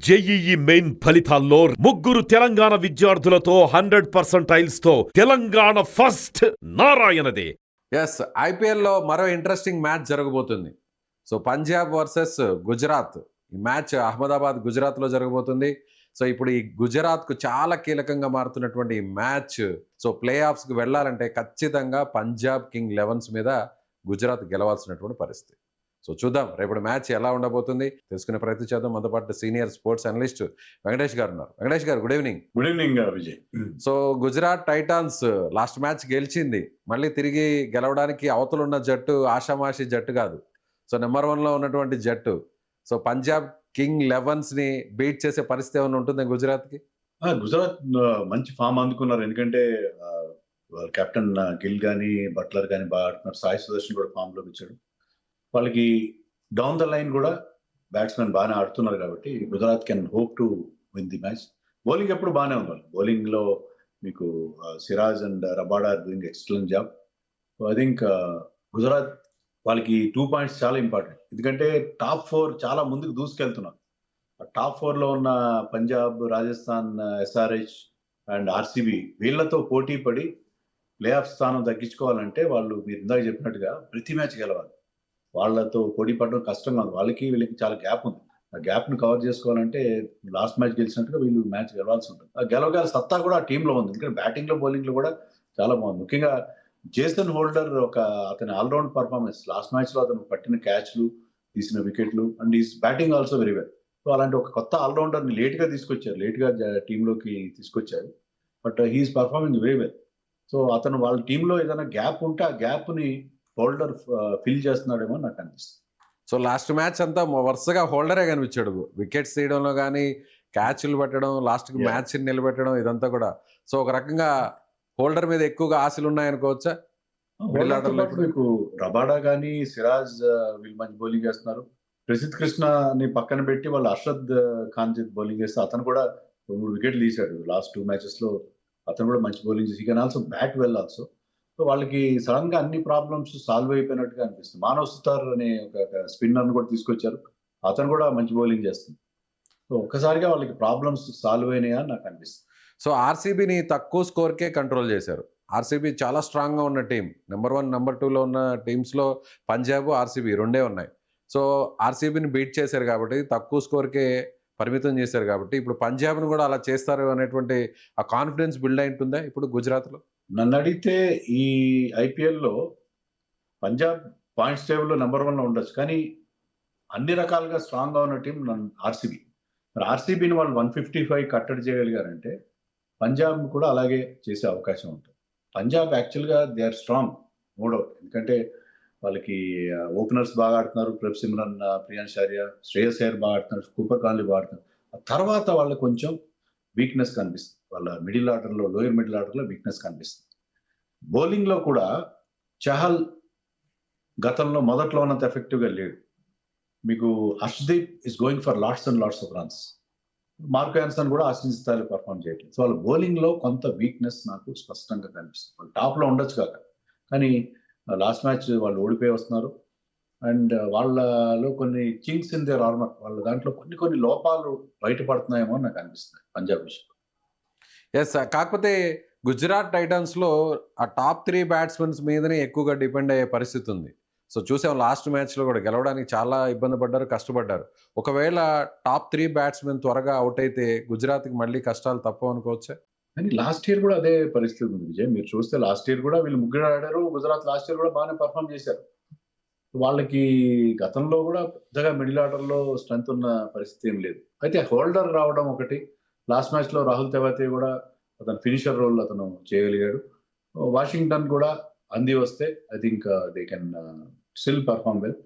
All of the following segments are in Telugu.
జేఈఈ మెయిన్ ఫలితాల్లో ముగ్గురు తెలంగాణ విద్యార్థులతో 100% తో తెలంగాణ ఫస్ట్ నారాయణదే. ఎస్, ఐపీఎల్లో మరో ఇంట్రెస్టింగ్ మ్యాచ్ జరగబోతుంది. So Punjab versus Gujarat. ఈ మ్యాచ్ అహ్మదాబాద్ గుజరాత్లో జరగబోతుంది. సో ఇప్పుడు ఈ గుజరాత్కు చాలా కీలకంగా మారుతున్నటువంటి ఈ మ్యాచ్, సో ప్లే ఆఫ్స్కి వెళ్ళాలంటే ఖచ్చితంగా పంజాబ్ కింగ్ 11s మీద గుజరాత్ గెలవాల్సినటువంటి పరిస్థితి. సో చూద్దాం రేపటి మ్యాచ్ ఎలా ఉండబోతుంది తెలుసుకునే ప్రయత్నం చేద్దాం. మనతో పాటు సీనియర్ స్పోర్ట్స్ అనలిస్ట్ వెంకటేష్ గారు ఉన్నారు. వెంకటేష్ గారు, good evening. Good evening Vijay. So Gujarat Titans last match గెలిచింది. మళ్ళీ తిరిగి గెలవడానికి అవతలున్న జట్టు ఆషామాషి జట్టు కాదు. సో నెంబర్ 1లో ఉన్నటువంటి జట్టు. సో పంజాబ్ కింగ్ 11స్ని బీట్ చేసే పరిస్థితి ఏమైనా ఉంటుంది గుజరాత్కి? గుజరాత్ మంచి ఫామ్ అందుకున్నారు. ఎందుకంటే కెప్టెన్ గిల్ కానీ బట్లర్ కానీ బాగా ఆడుతున్నారు. సాయి సుదర్శన్ కూడా ఫామ్లోకి వచ్చాడు. వాళ్ళకి డౌన్ ద లైన్ కూడా బ్యాట్స్మెన్ బాగానే ఆడుతున్నారు కాబట్టి Gujarat can hope to win the match. Bowling ఎప్పుడు బాగానే ఉంది. బౌలింగ్లో మీకు Siraj and Rabada doing excellent job. So I think Gujarat వాళ్ళకి 2 పాయింట్స్ చాలా ఇంపార్టెంట్. ఎందుకంటే టాప్ 4 చాలా ముందుకు దూసుకెళ్తున్నారు. టాప్ 4లో ఉన్న Punjab, Rajasthan, SRH and RCB వీళ్ళతో పోటీ పడి ప్లే ఆఫ్ స్థానం తగ్గించుకోవాలంటే వాళ్ళు మీరు ఇందాక చెప్పినట్టుగా ప్రతి మ్యాచ్ గెలవాలి. వాళ్ళతో పోటీ పడడం కష్టంగా ఉంది. వాళ్ళకి వీళ్ళకి చాలా గ్యాప్ ఉంది. ఆ గ్యాప్ను కవర్ చేసుకోవాలంటే లాస్ట్ మ్యాచ్ గెలిచినట్టుగా వీళ్ళు మ్యాచ్ గెలవాల్సి ఉంటుంది. ఆ గెలవగల సత్తా కూడా ఆ టీంలో ఉంది. ఎందుకంటే బ్యాటింగ్లో బౌలింగ్లో కూడా చాలా బాగుంది. ముఖ్యంగా జేసన్ హోల్డర్ అతని ఆల్రౌండ్ పర్ఫార్మెన్స్. లాస్ట్ మ్యాచ్లో అతను పట్టిన క్యాచ్లు, తీసిన వికెట్లు and is batting also very well. So అలాంటి ఒక కొత్త ఆల్రౌండర్ని లేట్గా టీంలోకి తీసుకొచ్చారు. But he's performing very well. So అతను వాళ్ళ టీంలో ఏదైనా గ్యాప్ ఉంటే ఆ గ్యాప్ని హోల్డర్ ఫిల్ చేస్తున్నాడేమో నాకు అనిపిస్తుంది. సో లాస్ట్ మ్యాచ్ అంతా వరుసగా హోల్డరే కనిపించాడు. వికెట్స్ తీయడంలో కానీ, క్యాచ్లు పెట్టడం, లాస్ట్కి మ్యాచ్ నిలబెట్టడం, ఇదంతా కూడా. సో ఒక రకంగా హోల్డర్ మీద ఎక్కువగా ఆశలు ఉన్నాయనుకోవచ్చా? మీకు రబాడా కానీ, సిరాజ్ వీళ్ళు మంచి బౌలింగ్ చేస్తున్నారు. ప్రసిద్ధ్ కృష్ణని పక్కన పెట్టి వాళ్ళు అర్షద్ ఖాన్ చేతి బౌలింగ్ చేస్తే అతను కూడా 3 వికెట్లు తీశాడు లాస్ట్ 2 మ్యాచెస్లో. అతను కూడా మంచి బౌలింగ్ చేసి can also bat well also. So వాళ్ళకి సడన్ గా అన్ని ప్రాబ్లమ్స్ సాల్వ్ అయిపోయినట్టుగా అనిపిస్తుంది. మానవ్ సుతార్ అనే ఒక స్పిన్నర్ని కూడా తీసుకొచ్చారు. అతను కూడా మంచి బౌలింగ్ చేస్తుంది. సో ఒక్కసారిగా వాళ్ళకి ప్రాబ్లమ్స్ సాల్వ్ అయినాయా నాకు అనిపిస్తుంది. సో ఆర్సీబీని తక్కువ స్కోర్కే కంట్రోల్ చేశారు. ఆర్సీబీ చాలా స్ట్రాంగ్గా ఉన్న టీం. నెంబర్ 1, నెంబర్ 2లో ఉన్న టీమ్స్లో పంజాబ్, ఆర్సీబీ రెండే ఉన్నాయి. సో ఆర్సీబీని బీట్ చేశారు కాబట్టి, తక్కువ స్కోర్కే పరిమితం చేశారు కాబట్టి, ఇప్పుడు పంజాబ్ను కూడా అలా చేస్తారు అనేటువంటి ఆ కాన్ఫిడెన్స్ బిల్డ్ అయి ఉంటుందా ఇప్పుడు గుజరాత్లో? నన్ను అడిగితే ఈ ఐపీఎల్లో పంజాబ్ పాయింట్స్ టేబుల్లో నెంబర్ 1లో ఉండొచ్చు. కానీ అన్ని రకాలుగా స్ట్రాంగ్గా ఉన్న టీం ఆర్సీబీ. మరి ఆర్సీబీని వాళ్ళు 155 కట్టడి చేయగలిగారంటే పంజాబ్ కూడా అలాగే చేసే అవకాశం ఉంటుంది. పంజాబ్ యాక్చువల్గా they are strong, no doubt. ఎందుకంటే వాళ్ళకి ఓపెనర్స్ బాగా ఆడుతున్నారు. ప్రభ్ సిమ్రన్, ప్రియాన్స్ ఆర్య, శ్రేయస్ అయ్యర్ బాగా ఆడుతున్నారు. కూపర్ కాన్లీ బాగా ఆడుతున్నారు. ఆ తర్వాత వాళ్ళకి కొంచెం వీక్నెస్ కనిపిస్తుంది. వాళ్ళ మిడిల్ ఆర్డర్లో, లోయర్ మిడిల్ ఆర్డర్లో వీక్నెస్ కనిపిస్తుంది. బౌలింగ్లో కూడా చహల్ గతంలో మొదట్లో ఉన్నంత ఎఫెక్టివ్గా లేడు. మీకు Harshdeep is going for lots and lots of runs. Marco Jansen కూడా ఆశించిన స్థాయిలో పర్ఫామ్ చేయట్లేదు. సో వాళ్ళ బౌలింగ్లో కొంత వీక్నెస్ నాకు స్పష్టంగా కనిపిస్తుంది. వాళ్ళు టాప్లో ఉండొచ్చు కాక, కానీ లాస్ట్ మ్యాచ్ వాళ్ళు ఓడిపోయి వస్తున్నారు. అండ్ వాళ్ళలో కొన్ని చింక్స్ ఇన్ దేర్ ఆర్మర్, వాళ్ళ దాంట్లో కొన్ని లోపాలు బయటపడుతున్నాయేమో నాకు అనిపిస్తుంది పంజాబ్ విషయంలో. ఎస్, కాకపోతే గుజరాత్ టైటన్స్లో ఆ టాప్ 3 బ్యాట్స్మెన్స్ మీదనే ఎక్కువగా డిపెండ్ అయ్యే పరిస్థితి ఉంది. సో చూసాం లాస్ట్ మ్యాచ్లో కూడా గెలవడానికి చాలా ఇబ్బంది పడ్డారు, కష్టపడ్డారు. ఒకవేళ టాప్ 3 బ్యాట్స్మెన్ త్వరగా అవుట్ అయితే గుజరాత్కి మళ్ళీ కష్టాలు తప్పవు అనుకోవచ్చా? కానీ లాస్ట్ ఇయర్ కూడా అదే పరిస్థితి ఉంది విజయ్. మీరు చూస్తే లాస్ట్ ఇయర్ కూడా వీళ్ళు ముగ్గురు ఆడారు. గుజరాత్ లాస్ట్ ఇయర్ కూడా బాగానే పర్ఫామ్ చేశారు. వాళ్ళకి గతంలో కూడా పెద్దగా మిడిల్ ఆర్డర్లో స్ట్రెంత్ ఉన్న పరిస్థితి ఏం లేదు. అయితే హోల్డర్ రావడం ఒకటి. లాస్ట్ మ్యాచ్లో రాహుల్ తెవాతే కూడా అతను ఫినిషర్ రోల్ అతను చేయగలిగాడు. వాషింగ్టన్ కూడా అంది వస్తే I think they can still perform well.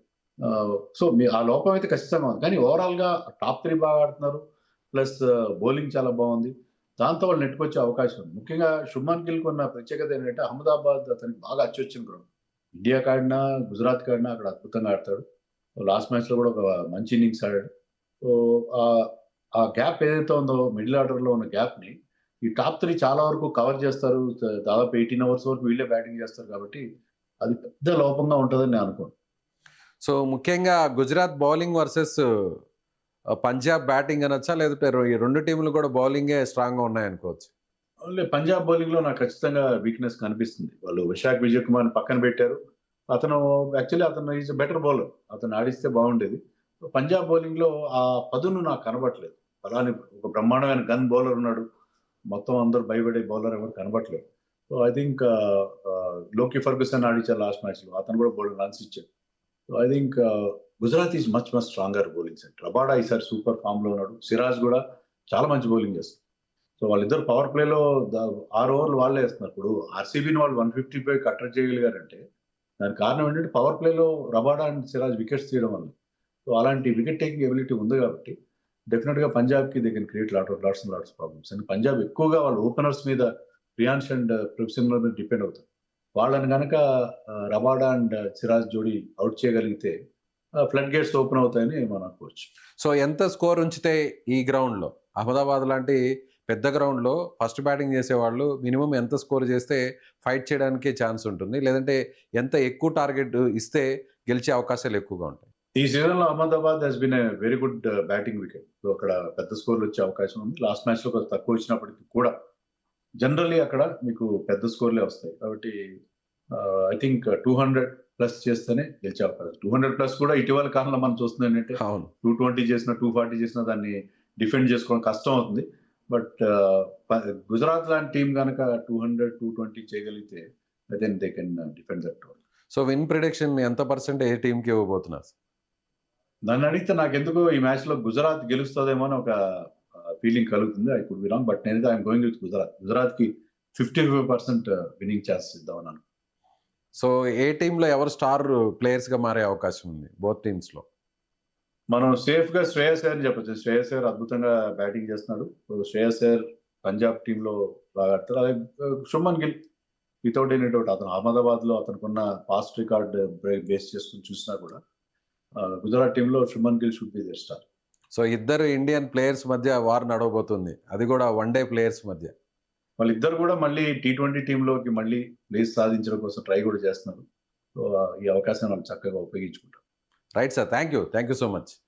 So ఆ లోపం అయితే ఖచ్చితంగా ఉంది. కానీ ఓవరాల్గా టాప్ 3 బాగా ఆడుతున్నారు. ప్లస్ బౌలింగ్ చాలా బాగుంది. దాంతో వాళ్ళు నెట్టుకొచ్చే అవకాశం ఉంది. ముఖ్యంగా శుభ్మన్ గిల్కి ఉన్న ప్రత్యేకత ఏంటంటే అహ్మదాబాద్ అతనికి బాగా అచ్చొచ్చిన గ్రౌండ్. ఇండియాకి ఆడినా, గుజరాత్కి ఆడినా అక్కడ అద్భుతంగా ఆడతాడు. లాస్ట్ మ్యాచ్లో కూడా ఒక మంచి ఇన్నింగ్స్ ఆడాడు. సో ఆ గ్యాప్ ఏదైతే ఉందో మిడిల్ ఆర్డర్లో ఉన్న గ్యాప్ని ఈ టాప్ 3 చాలా వరకు కవర్ చేస్తారు. దాదాపు 18 అవర్స్ వరకు వీళ్ళే బ్యాటింగ్ చేస్తారు కాబట్టి అది పెద్ద లోపంగా ఉంటుందని నేను అనుకోను. సో ముఖ్యంగా Gujarat bowling versus Punjab batting అనొచ్చా? లేదంటే ఈ 2 టీములు కూడా బౌలింగే స్ట్రాంగ్‌గా ఉన్నాయనుకోవచ్చు. ఓన్లీ పంజాబ్ బౌలింగ్‌లో నాకు ఖచ్చితంగా వీక్‌నెస్ కనిపిస్తుంది. వాళ్ళు విశాఖ్ విజయ్ కుమార్‌ని పక్కన పెట్టారు. అతను ఈజ్ ఎ బెటర్ బౌలర్. అతను ఆడిస్తే బాగుండేది. పంజాబ్ బౌలింగ్‌లో ఆ పదును నాకు కనబడట్లేదు. అలానే ఒక బ్రహ్మాండమైన గన్ బౌలర్ ఉన్నాడు. మొత్తం అందరూ భయపడే బౌలర్ ఎవరు కనబడట్లేదు. So I think Lockie Ferguson ఆడించారు లాస్ట్ మ్యాచ్‌లో. అతను కూడా బోలెడు రన్స్ ఇచ్చాడు. So I think Gujarat is much stronger bowling set. Rabada ఈసారి సూపర్ ఫామ్‌లో ఉన్నాడు. సిరాజ్ కూడా చాలా మంచి బౌలింగ్ చేస్తారు. సో వాళ్ళిద్దరు పవర్ ప్లేలో 6 ఓవర్లు వాళ్ళే వేస్తున్నారు. ఇప్పుడు ఆర్సీబీని వాళ్ళు 155 అట్రాక్ట్ చేయగలిగారంటే దానికి కారణం ఏంటంటే పవర్ ప్లేలో రబాడా అండ్ సిరాజ్ వికెట్స్ తీయడం వల్ల. సో అలాంటి వికెట్ టేకింగ్ ఎబిలిటీ ఉంది కాబట్టి డెఫినెట్‌గా పంజాబ్‌కి they can create lots problems. And Punjab ఎక్కువగా వాళ్ళ ఓపెనర్స్ మీద ప్రియాన్ష్ అండ్ ప్రొఫెషనల్ మీద డిపెండ్ అవుతారు. వాళ్ళని గనక రబాడా అండ్ సిరాజ్ జోడీ అవుట్ చేయగలిగితే ఫ్లడ్ గేట్స్ ఓపెన్ అవుతాయని మనం అనుకోవచ్చు. సో ఎంత స్కోర్ ఉంచితే ఈ గ్రౌండ్‌లో అహ్మదాబాద్ లాంటి పెద్ద గ్రౌండ్‌లో ఫస్ట్ బ్యాటింగ్ చేసేవాళ్ళు మినిమమ్ ఎంత స్కోర్ చేస్తే ఫైట్ చేయడానికి ఛాన్స్ ఉంటుంది? లేదంటే ఎంత ఎక్కువ టార్గెట్ ఇస్తే గెలిచే అవకాశాలు ఎక్కువగా ఉంటాయి? ఈ సీజన్‌లో Ahmedabad has been a very good batting wicket. So అక్కడ పెద్ద స్కోర్‌లు వచ్చే అవకాశం ఉంది. లాస్ట్ మ్యాచ్‌లో కొంచెం తక్కువ వచ్చినప్పటికీ కూడా జనరల్లీ అక్కడ మీకు పెద్ద స్కోర్‌లే వస్తాయి. కాబట్టి ఐ థింక్ 200+ చేస్తేనే గెలిచే అవకాశం. 200+ కూడా ఇటీవల కాలంలో మనం చూస్తుంది ఏంటంటే అవును. 220 చేసినా, 240 చేసినా దాన్ని డిఫెండ్ చేసుకోవడం కష్టం అవుతుంది. బట్ గుజరాత్ లాంటి టీం గనక 200, 220 చేయగలిగితే then they can defend that role. So win prediction ఎంత పర్సెంట్ ఏ టీమ్‌కి ఇవ్వబోతున్నారు? నన్ను అడిగితే నాకెందుకో ఈ మ్యాచ్‌లో గుజరాత్ గెలుస్తదేమో అని ఒక ఫీలింగ్ కలుగుతుంది. I could be wrong. But నేనైతే ఐయామ్ గోయింగ్ విత్ గుజరాత్. గుజరాత్‌కి 55% విన్నింగ్ ఛాన్స్ ఇద్దామని అనుకుంటున్నాను. సో ఏ టీమ్‌లో ఎవరు స్టార్ ప్లేయర్స్‌గా మారే అవకాశం ఉంది బోత్ టీమ్స్‌లో? మనం సేఫ్‌గా శ్రేయస్ అయ్యర్ అని చెప్పొచ్చు. శ్రేయస్ అయ్యర్ అద్భుతంగా బ్యాటింగ్ చేస్తున్నాడు. సో శ్రేయస్ అయ్యర్ పంజాబ్ టీమ్‌లో బాగా ఆడతాడు. అలాగే Shubman Gill without any doubt అతను అహ్మదాబాద్‌లో అతనికున్న పాస్ట్ రికార్డ్ బేస్ చేసుకొని చూసినా కూడా గుజరాత్ టీమ్‌లో Shubman Gill should be there star. So ఇద్దరు ఇండియన్ ప్లేయర్స్ మధ్య వార్ నడవబోతుంది. అది కూడా వన్ డే ప్లేయర్స్ మధ్య. వాళ్ళిద్దరు కూడా మళ్ళీ టీ20 టీంలోకి మళ్ళీ ప్లేస్ సాధించడం కోసం ట్రై కూడా చేస్తున్నారు. సో ఈ అవకాశాన్ని వాళ్ళు చక్కగా ఉపయోగించుకుంటారు. Right sir. Thank you so much.